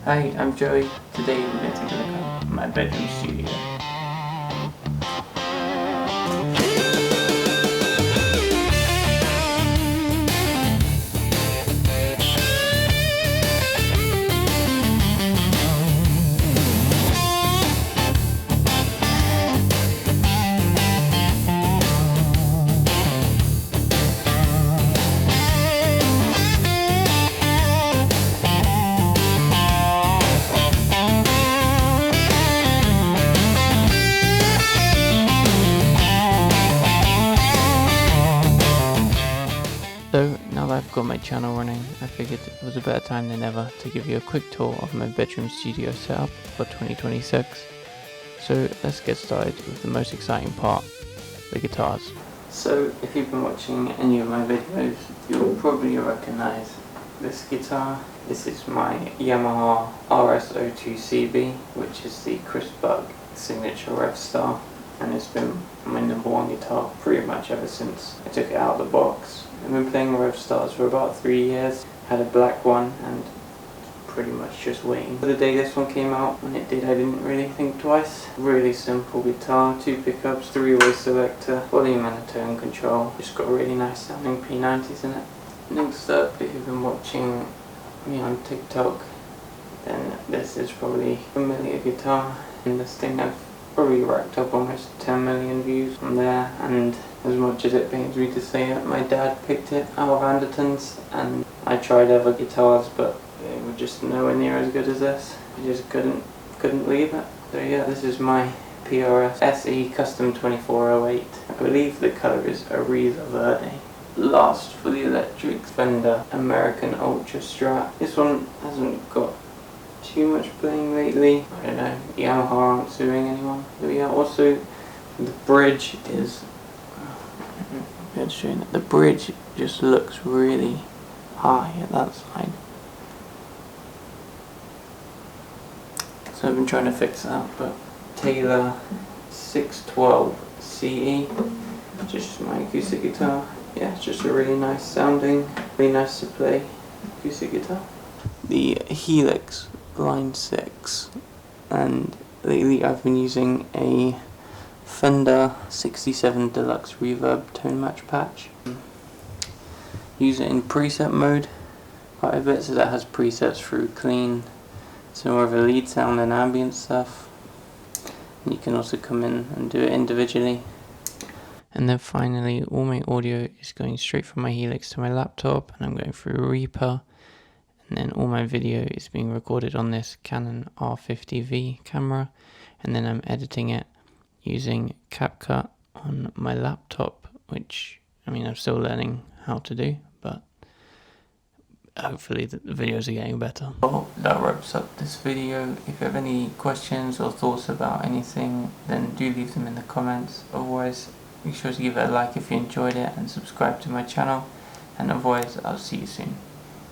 Hi, I'm Joey. Today we're going to take a look at my bedroom studio. So now that I've got my channel running, I figured it was a better time than ever to give you a quick tour of my bedroom studio setup for 2026. So let's get started with the most exciting part, the guitars. So if you've been watching any of my videos, you'll probably recognize this guitar. This is my Yamaha RS02 CB, which is the Chris Bug signature rev star, and it's been my #1 guitar pretty much ever since I took it out of the box. I've been playing rev stars for about 3 years, had a black one, and pretty much just waiting for the day this one came out. When it did, I didn't really think twice. Really simple guitar, 2 pickups, 3-way selector, volume and a tone control. Just got really nice sounding P90s in it. Next up, if you've been watching me on TikTok, then this is probably a familiar guitar. And this thing I've probably racked up almost 10 million views from there, and as much as it pains me to say it, my dad picked it out of Anderton's, and I tried other guitars but they were just nowhere near as good as this. I just couldn't leave it. So yeah, this is my PRS SE Custom 2408. I believe the colour is Eriza Verde. Last for the electric, Fender American Ultra Strat. This one hasn't got too much playing lately. I don't know, Yamaha aren't suing anyone. But yeah, also the bridge is, the bridge just looks really high at that side. So I've been trying to fix that, but Taylor 612 CE, just my acoustic guitar. Yeah, it's just a really nice sounding, really nice to play acoustic guitar. The Helix Line 6, and lately I've been using a Fender 67 Deluxe Reverb tone match patch. Use it in preset mode quite a bit, so that has presets through clean, some more of a lead sound and ambient stuff. And you can also come in and do it individually. And then finally, all my audio is going straight from my Helix to my laptop, and I'm going through Reaper. And then all my video is being recorded on this Canon R50 V camera, and then I'm editing it using CapCut on my laptop, which, I mean, I'm still learning how to do, but hopefully the videos are getting better. Well, that wraps up this video. If you have any questions or thoughts about anything, then do leave them in the comments. Otherwise, make sure to give it a like if you enjoyed it and subscribe to my channel, and otherwise I'll see you soon.